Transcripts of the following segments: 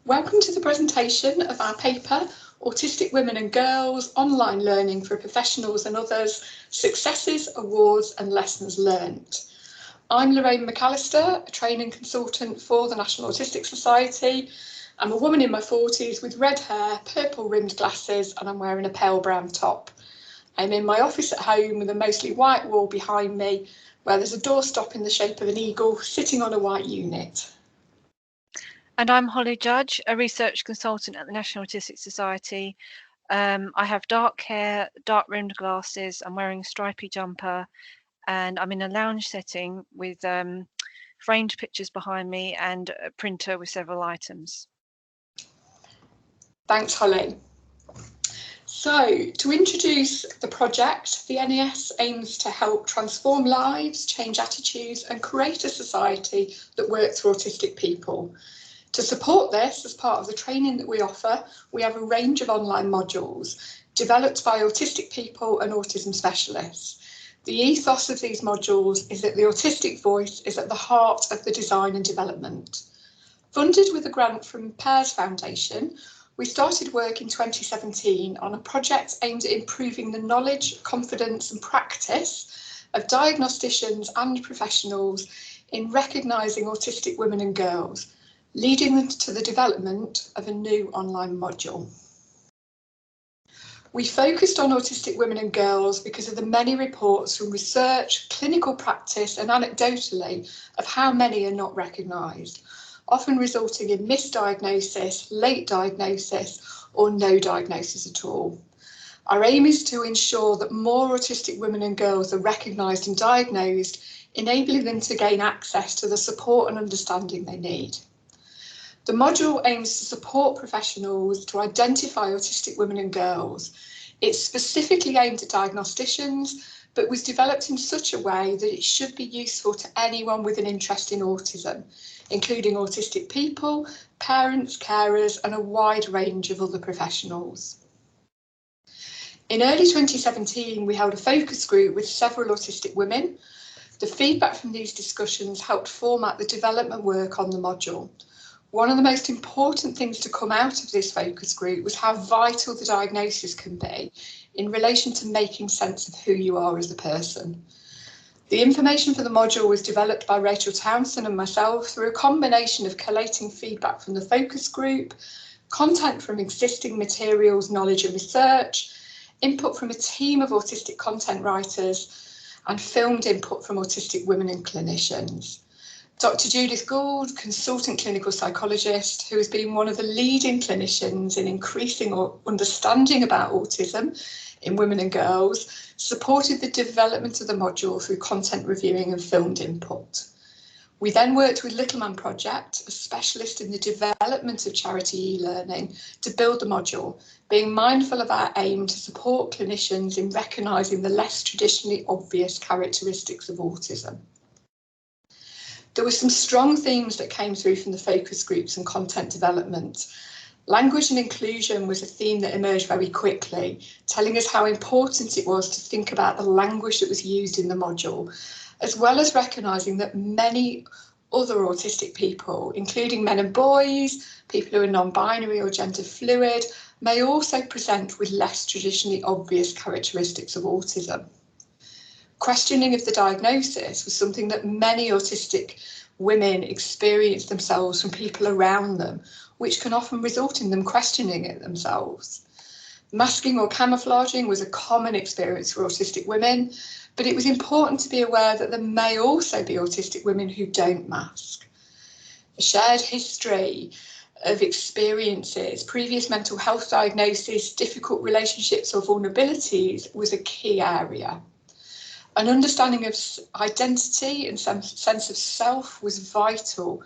Welcome to the presentation of our paper, Autistic Women and Girls, Online Learning for Professionals and Others, Successes, Awards and Lessons Learned. I'm Lorraine MacAlister, a training consultant for the National Autistic Society. I'm a woman in my 40s with red hair, purple rimmed glasses, and I'm wearing a pale brown top. I'm in my office at home with a mostly white wall behind me, where there's a doorstop in the shape of an eagle sitting on a white unit. And I'm Holly Judge, a research consultant at the National Autistic Society. I have dark hair, dark rimmed glasses, I'm wearing a stripy jumper, and I'm in a lounge setting with framed pictures behind me and a printer with several items. Thanks, Holly. So, to introduce the project, the NES aims to help transform lives, change attitudes, and create a society that works for autistic people. To support this, as part of the training that we offer, we have a range of online modules developed by autistic people and autism specialists. The ethos of these modules is that the autistic voice is at the heart of the design and development. Funded with a grant from Pears Foundation, we started work in 2017 on a project aimed at improving the knowledge, confidence and practice of diagnosticians and professionals in recognising autistic women and girls, leading them to the development of a new online module. We focused on autistic women and girls because of the many reports from research, clinical practice and anecdotally of how many are not recognised, often resulting in misdiagnosis, late diagnosis or no diagnosis at all. Our aim is to ensure that more autistic women and girls are recognised and diagnosed, enabling them to gain access to the support and understanding they need. The module aims to support professionals to identify autistic women and girls. It's specifically aimed at diagnosticians, but was developed in such a way that it should be useful to anyone with an interest in autism, including autistic people, parents, carers, and a wide range of other professionals. In early 2017, we held a focus group with several autistic women. The feedback from these discussions helped format the development work on the module. One of the most important things to come out of this focus group was how vital the diagnosis can be in relation to making sense of who you are as a person. The information for the module was developed by Rachel Townsend and myself through a combination of collating feedback from the focus group, content from existing materials, knowledge and research, input from a team of autistic content writers, and filmed input from autistic women and clinicians. Dr. Judith Gould, consultant clinical psychologist, who has been one of the leading clinicians in increasing understanding about autism in women and girls, supported the development of the module through content reviewing and filmed input. We then worked with Little Man Project, a specialist in the development of charity e-learning, to build the module, being mindful of our aim to support clinicians in recognising the less traditionally obvious characteristics of autism. There were some strong themes that came through from the focus groups and content development. Language and inclusion was a theme that emerged very quickly, telling us how important it was to think about the language that was used in the module, as well as recognising that many other autistic people, including men and boys, people who are non-binary or gender fluid, may also present with less traditionally obvious characteristics of autism. Questioning of the diagnosis was something that many autistic women experience themselves from people around them, which can often result in them questioning it themselves. Masking or camouflaging was a common experience for autistic women, but it was important to be aware that there may also be autistic women who don't mask. A shared history of experiences, previous mental health diagnosis, difficult relationships or vulnerabilities was a key area. An understanding of identity and some sense of self was vital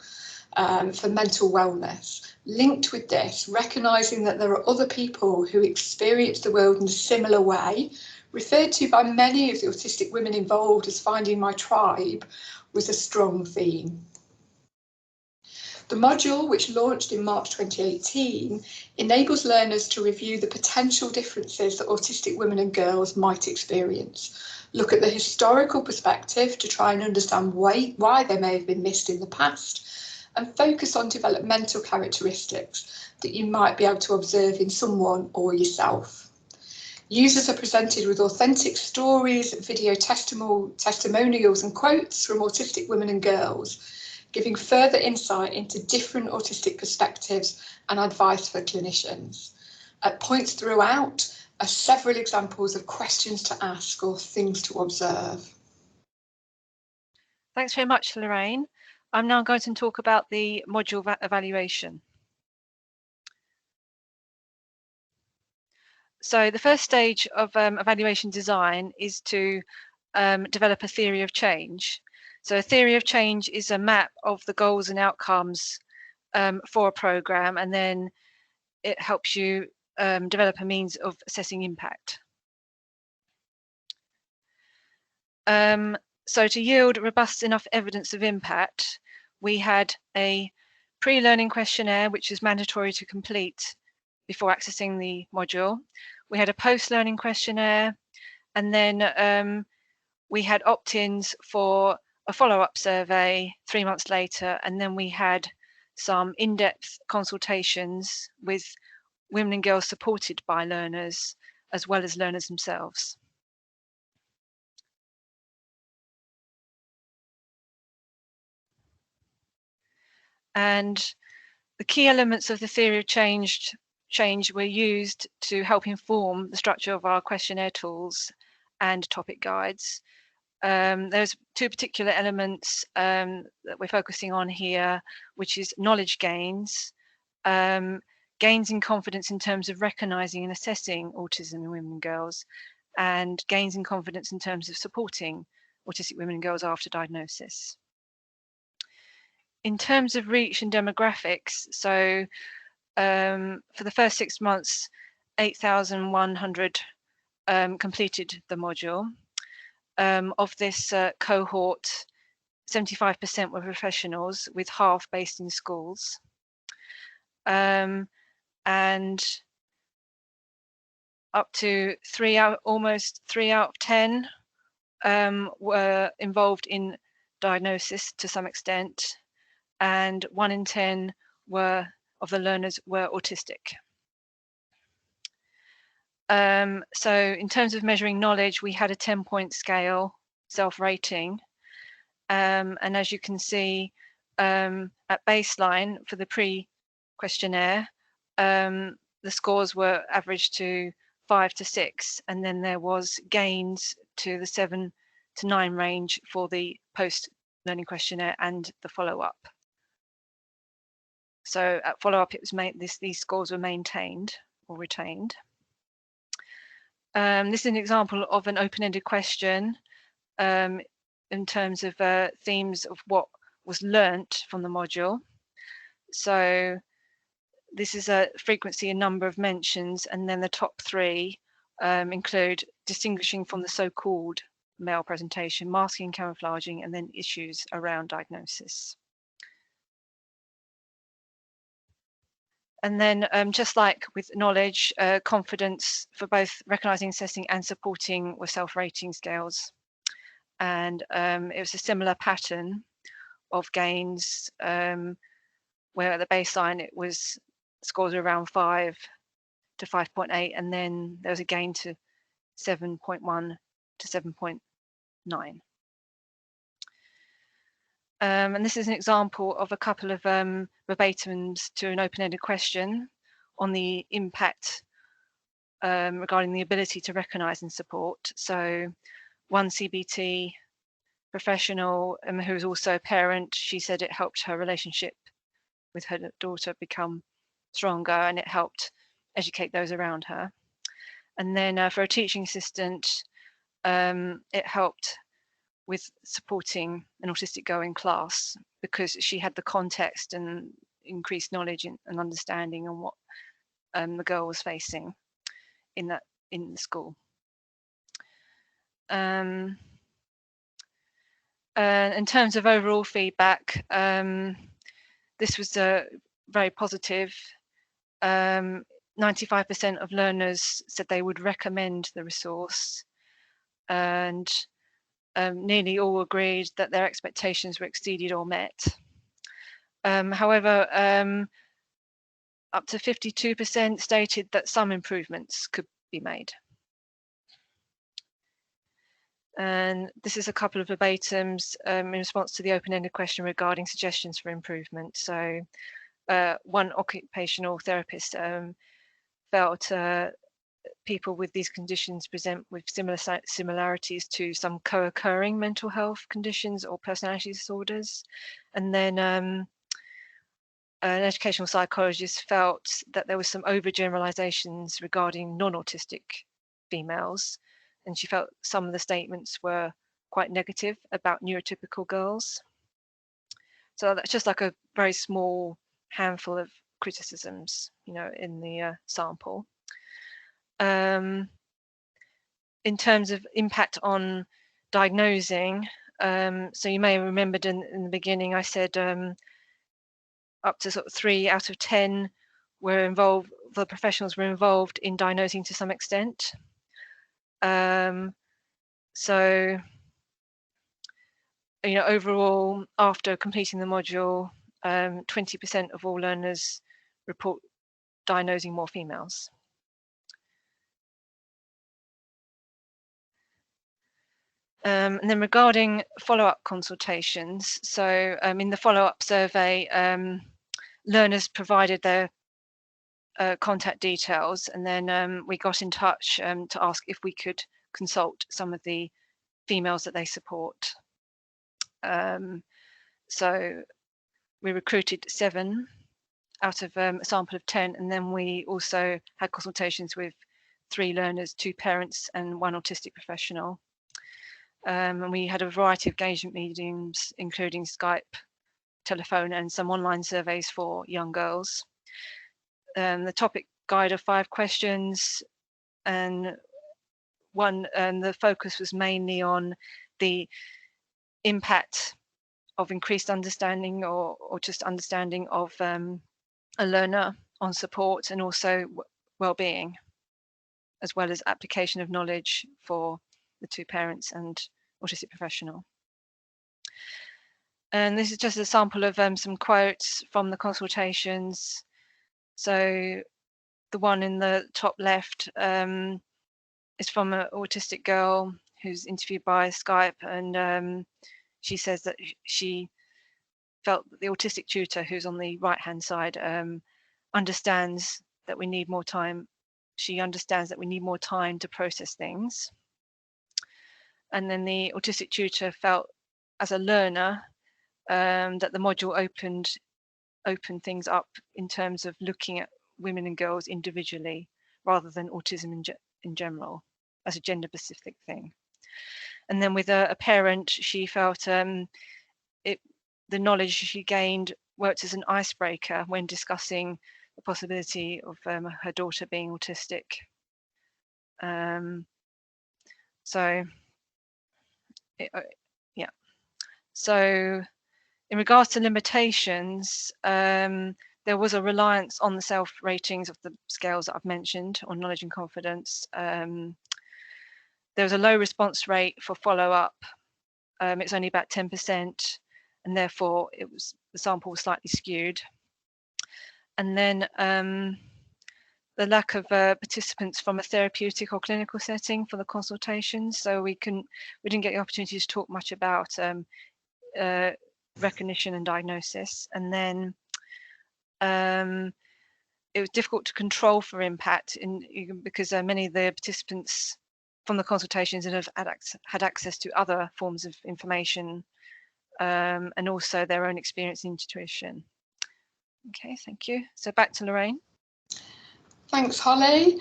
for mental wellness. Linked with this, recognising that there are other people who experience the world in a similar way, referred to by many of the autistic women involved as finding my tribe, was a strong theme. The module, which launched in March 2018, enables learners to review the potential differences that autistic women and girls might experience, look at the historical perspective to try and understand why they may have been missed in the past, and focus on developmental characteristics that you might be able to observe in someone or yourself. Users are presented with authentic stories, video testimonials and quotes from autistic women and girls, giving further insight into different autistic perspectives and advice for clinicians. At points throughout are several examples of questions to ask or things to observe. Thanks very much, Lorraine. I'm now going to talk about the module evaluation. So the first stage of evaluation design is to develop a theory of change. So a theory of change is a map of the goals and outcomes for a program, and then it helps you develop a means of assessing impact. So to yield robust enough evidence of impact, we had a pre-learning questionnaire, which is mandatory to complete before accessing the module. We had a post-learning questionnaire, and then we had opt-ins for a follow-up survey 3 months later, and then we had some in-depth consultations with women and girls supported by learners, as well as learners themselves. And the key elements of the theory of change were used to help inform the structure of our questionnaire tools and topic guides. There's two particular elements that we're focusing on here, which is knowledge gains, gains in confidence in terms of recognizing and assessing autism in women and girls, and gains in confidence in terms of supporting autistic women and girls after diagnosis. In terms of reach and demographics, so for the first 6 months, 8,100 completed the module. Of this cohort, 75% were professionals, with half based in schools. And up to almost 3 out of 10 were involved in diagnosis to some extent, and 1 in 10 of the learners were autistic. So in terms of measuring knowledge, we had a 10-point scale self-rating. And as you can see, at baseline for the pre-questionnaire, the scores were averaged to 5 to 6, and then there was gains to the 7 to 9 range for the post-learning questionnaire and the follow-up. So at follow-up, it was these scores were maintained or retained. This is an example of an open-ended question in terms of themes of what was learnt from the module. So this is a frequency and number of mentions, and then the top 3 include distinguishing from the so-called male presentation, masking and camouflaging, and then issues around diagnosis. And then just like with knowledge, confidence for both recognizing, assessing and supporting were self-rating scales. And it was a similar pattern of gains where at the baseline it was scores around 5 to 5.8, and then there was a gain to 7.1 to 7.9. And this is an example of a couple of verbatims to an open-ended question on the impact regarding the ability to recognise and support. So one CBT professional who was also a parent, she said it helped her relationship with her daughter become stronger, and it helped educate those around her. And then for a teaching assistant, it helped with supporting an autistic girl in class because she had the context and increased knowledge and understanding on what the girl was facing in the school. In terms of overall feedback, this was very positive. 95% of learners said they would recommend the resource, and nearly all agreed that their expectations were exceeded or met. However, up to 52% stated that some improvements could be made. And this is a couple of verbatims in response to the open-ended question regarding suggestions for improvement. So one occupational therapist felt people with these conditions present with similarities to some co-occurring mental health conditions or personality disorders. And then an educational psychologist felt that there was some overgeneralizations regarding non-autistic females, and she felt some of the statements were quite negative about neurotypical girls. So that's just like a very small handful of criticisms, you know, in the sample. In terms of impact on diagnosing, so you may have remembered in the beginning I said up to sort of 3 out of 10 were involved, the professionals were involved in diagnosing to some extent. So, you know, overall, after completing the module, 20% of all learners report diagnosing more females. And then regarding follow-up consultations, so in the follow-up survey, learners provided their contact details, and then we got in touch to ask if we could consult some of the females that they support. So we recruited 7 out of a sample of 10, and then we also had consultations with 3 learners, 2 parents and 1 autistic professional. And we had a variety of engagement mediums, including Skype, telephone, and some online surveys for young girls. The topic guide of 5 questions, and the focus was mainly on the impact of increased understanding or just understanding of a learner on support, and also well-being, as well as application of knowledge for the 2 parents and autistic professional. And this is just a sample of some quotes from the consultations. So the one in the top left is from an autistic girl who's interviewed by Skype, and she says that she felt that the autistic tutor, who's on the right-hand side, understands that we need more time. She understands that we need more time to process things. And then the autistic tutor felt, as a learner, that the module opened things up in terms of looking at women and girls individually, rather than autism in general, as a gender-specific thing. And then with a parent, she felt the knowledge she gained worked as an icebreaker when discussing the possibility of her daughter being autistic. So in regards to limitations, there was a reliance on the self ratings of the scales that I've mentioned on knowledge and confidence. There was a low response rate for follow-up. It's only about 10%, and therefore the sample was slightly skewed. And then the lack of participants from a therapeutic or clinical setting for the consultations. So we didn't get the opportunity to talk much about recognition and diagnosis. And then it was difficult to control for impact because many of the participants from the consultations have had access to other forms of information, and also their own experience and intuition. Okay, thank you. So back to Lorraine. Thanks, Holly.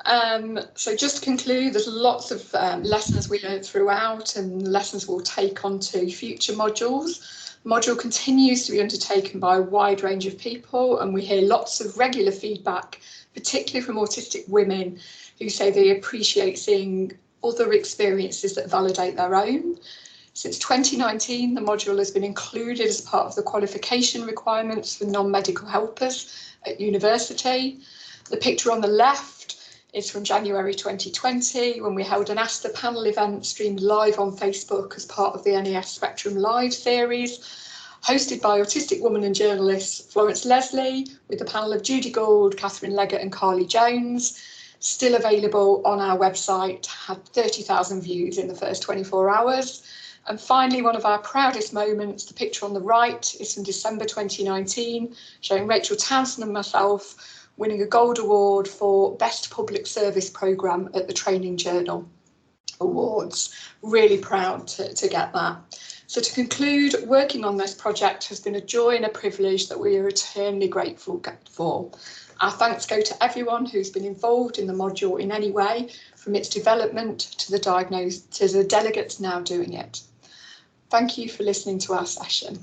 So just to conclude, there's lots of lessons we learned throughout, and lessons we'll take on to future modules. The module continues to be undertaken by a wide range of people, and we hear lots of regular feedback, particularly from autistic women who say they appreciate seeing other experiences that validate their own. Since 2019, the module has been included as part of the qualification requirements for non-medical helpers at university. The picture on the left is from January 2020, when we held an ASTA panel event streamed live on Facebook as part of the NES Spectrum Live series. hosted by autistic woman and journalist Florence Leslie, with a panel of Judy Gould, Catherine Leggett and Carly Jones. Still available on our website, had 30,000 views in the first 24 hours. And finally, one of our proudest moments, the picture on the right, is from December 2019, showing Rachel Townsend and myself winning a gold award for Best Public Service Programme at the Training Journal Awards. Really proud to get that. So to conclude, working on this project has been a joy and a privilege that we are eternally grateful for. Our thanks go to everyone who's been involved in the module in any way, from its development to the delegates now doing it. Thank you for listening to our session.